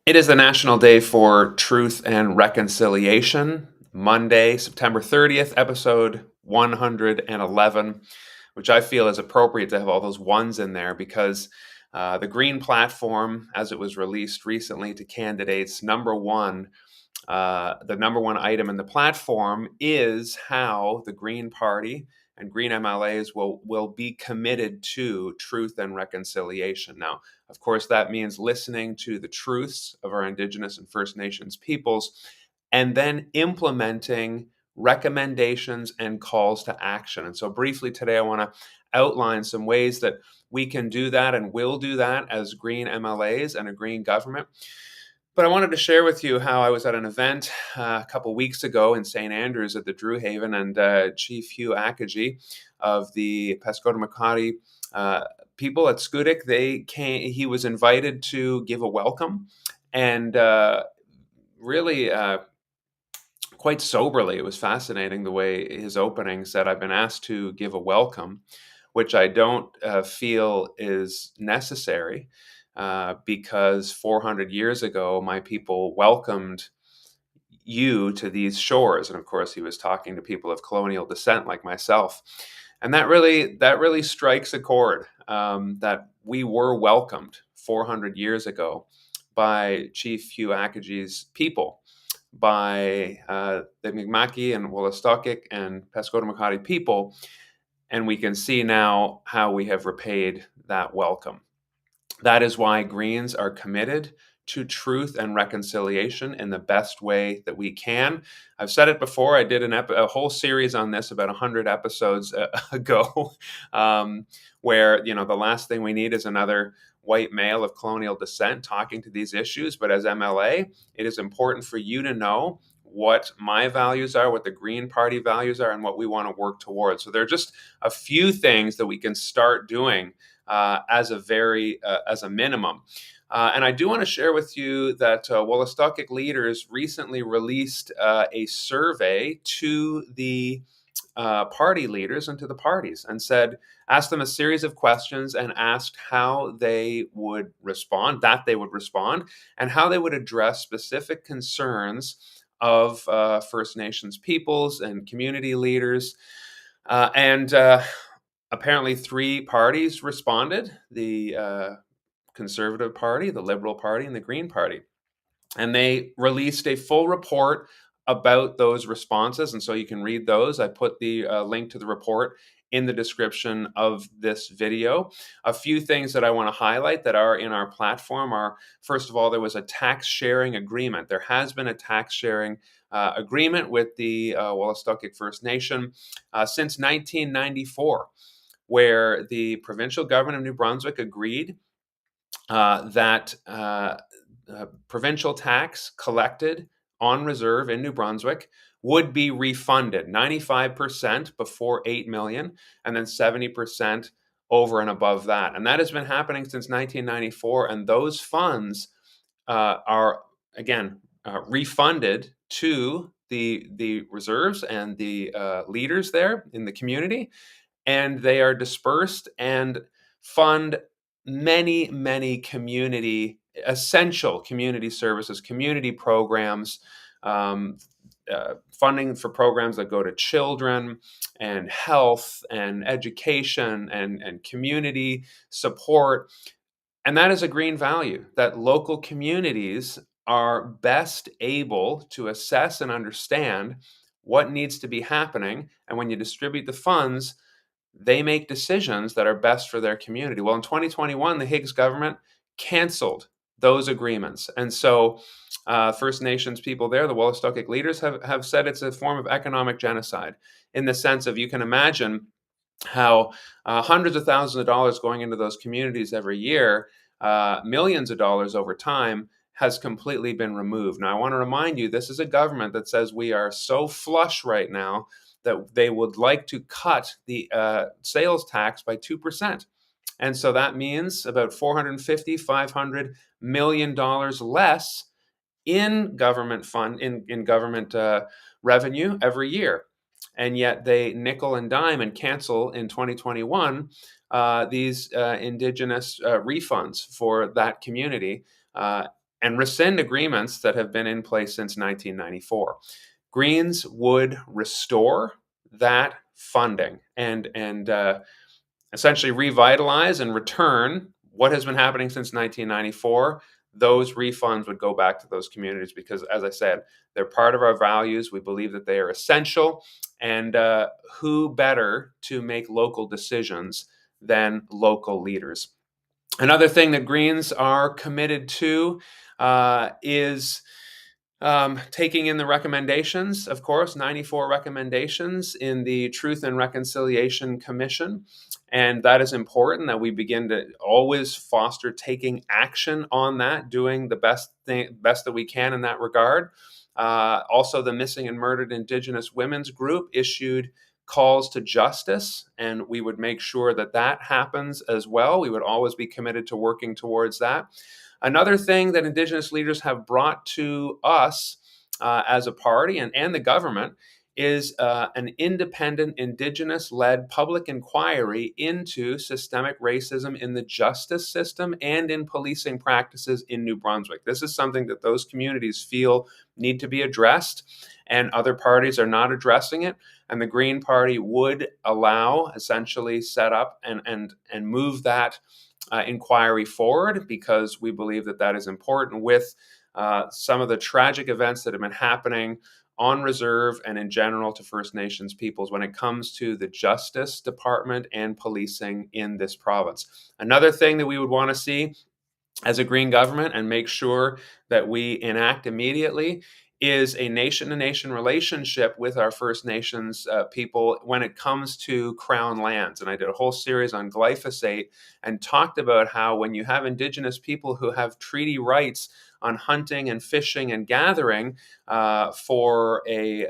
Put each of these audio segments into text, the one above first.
It is the National Day for Truth and Reconciliation, Monday, September 30th, episode 111, which I feel is appropriate to have all those ones in there because the Green Platform, as it was released recently to candidates, the number one item in the platform is how the Green Party and Green MLAs will be committed to truth and reconciliation. Now, of course, that means listening to the truths of our Indigenous and First Nations peoples and then implementing recommendations and calls to action. And so, briefly today, I want to outline some ways that we can do that and will do that as Green MLAs and a Green government. But I wanted to share with you how I was at an event a couple weeks ago in St. Andrews at the Drew Haven, and Chief Hugh Ackergy of the Pescotamakati people at Scudic, he was invited to give a welcome, and really quite soberly, it was fascinating the way his opening said, "I've been asked to give a welcome," which I don't feel is necessary because 400 years ago, my people welcomed you to these shores. And of course, he was talking to people of colonial descent like myself. And that really strikes a chord that we were welcomed 400 years ago by Chief Hugh Ackergy's people, by the Mi'kmaqi and Wolastoqey and Pescotamakati people. And we can see now how we have repaid that welcome. That is why Greens are committed to truth and reconciliation in the best way that we can. I've said it before. I did a whole series on this about 100 episodes ago, where the last thing we need is another white male of colonial descent talking to these issues. But as MLA, it is important for you to know what my values are, what the Green Party values are, and what we want to work towards. So there are just a few things that we can start doing as a minimum. And I do want to share with you that Wolastoqey leaders recently released a survey to the party leaders and to the parties and asked them a series of questions and asked how they would respond, and how they would address specific concerns of First Nations peoples and community leaders. And apparently, three parties responded: the Conservative Party, the Liberal Party, and the Green Party. And they released a full report about those responses. And so you can read those. I put the link to the report in the description of this video. A few things that I want to highlight that are in our platform are, first of all, there was a tax sharing agreement. There has been a tax sharing agreement with the Wolastoqey First Nation since 1994, where the provincial government of New Brunswick agreed that provincial tax collected on reserve in New Brunswick would be refunded 95% before 8 million and then 70% over and above that. And that has been happening since 1994. And those funds are, again, refunded to the reserves and the leaders there in the community. And they are dispersed and fund many, many essential community services, community programs, funding for programs that go to children and health and education and community support. And that is a green value, that local communities are best able to assess and understand what needs to be happening. And when you distribute the funds, they make decisions that are best for their community. Well, in 2021, the Higgs government canceled those agreements. And so First Nations people there, the Wolastoqey leaders, have said it's a form of economic genocide, in the sense of, you can imagine how hundreds of thousands of dollars going into those communities every year, millions of dollars over time, has completely been removed. Now, I want to remind you, this is a government that says we are so flush right now that they would like to cut the sales tax by 2%. And so that means about $450, $500 million less in government in government revenue every year. And yet they nickel and dime and cancel in 2021 these Indigenous refunds for that community. and rescind agreements that have been in place since 1994. Greens would restore that funding and essentially revitalize and return what has been happening since 1994. Those refunds would go back to those communities because, as I said, they're part of our values. We believe that they are essential. And who better to make local decisions than local leaders? Another thing that Greens are committed to is taking in the recommendations, of course, 94 recommendations in the Truth and Reconciliation Commission. And that is important that we begin to always foster taking action on that, doing the best that we can in that regard. Also, the Missing and Murdered Indigenous Women's Group issued calls to justice, and we would make sure that that happens as well. We would always be committed to working towards that. Another thing that Indigenous leaders have brought to us as a party and the government is an independent Indigenous-led public inquiry into systemic racism in the justice system and in policing practices in New Brunswick. This is something that those communities feel need to be addressed, and other parties are not addressing it. And the Green Party would allow, essentially set up and move that inquiry forward, because we believe that that is important with some of the tragic events that have been happening on reserve and in general to First Nations peoples when it comes to the Justice Department and policing in this province. Another thing that we would want to see as a Green government and make sure that we enact immediately is a nation-to-nation relationship with our First Nations people when it comes to Crown lands. And I did a whole series on glyphosate and talked about how when you have Indigenous people who have treaty rights on hunting and fishing and gathering for a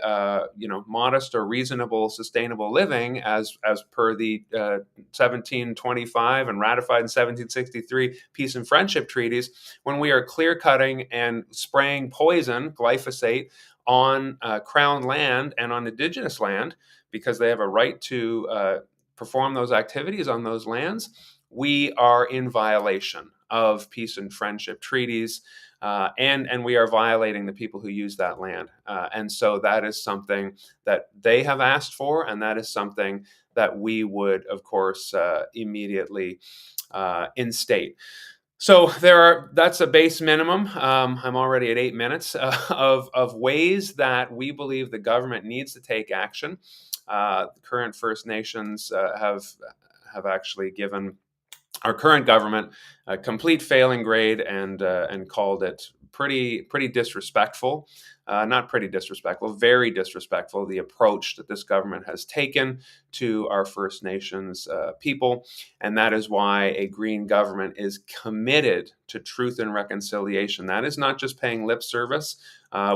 modest or reasonable, sustainable living, as per the 1725 and ratified in 1763 peace and friendship treaties, when we are clear cutting and spraying poison, glyphosate, on Crown land and on Indigenous land because they have a right to perform those activities on those lands, we are in violation of peace and friendship treaties. And we are violating the people who use that land. And so that is something that they have asked for, and that is something that we would, of course, immediately instate. So that's a base minimum. I'm already at 8 minutes of ways that we believe the government needs to take action. Current First Nations have actually given our current government a complete failing grade and called it pretty disrespectful. Not pretty disrespectful, very disrespectful, the approach that this government has taken to our First Nations people. And that is why a Green government is committed to truth and reconciliation. That is not just paying lip service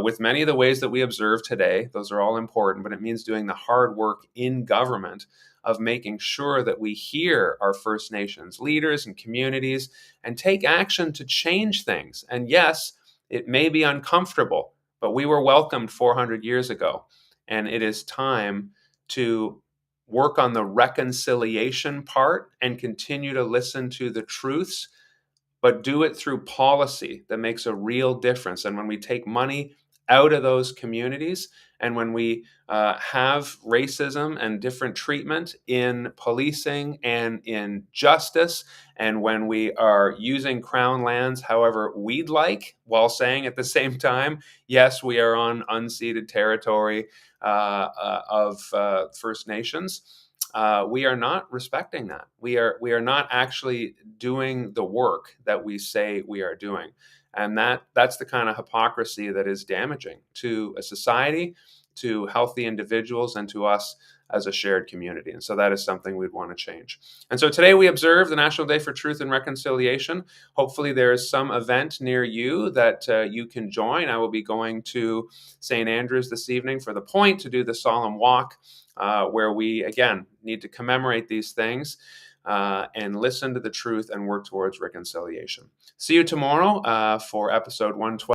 with many of the ways that we observe today. Those are all important, but it means doing the hard work in government of making sure that we hear our First Nations leaders and communities and take action to change things. And yes, it may be uncomfortable, but we were welcomed 400 years ago. And it is time to work on the reconciliation part and continue to listen to the truths, but do it through policy that makes a real difference. And when we take money out of those communities, and when we have racism and different treatment in policing and in justice, and when we are using Crown lands however we'd like, while saying at the same time, yes, we are on unceded territory of First Nations, we are not respecting that. We are not actually doing the work that we say we are doing. And that's the kind of hypocrisy that is damaging to a society, to healthy individuals, and to us as a shared community. And so that is something we'd want to change. And so today we observe the National Day for Truth and Reconciliation. Hopefully there is some event near you that you can join. I will be going to St. Andrews this evening for the Point to do the solemn walk, where we, again, need to commemorate these things and listen to the truth and work towards reconciliation. See you tomorrow for episode 112.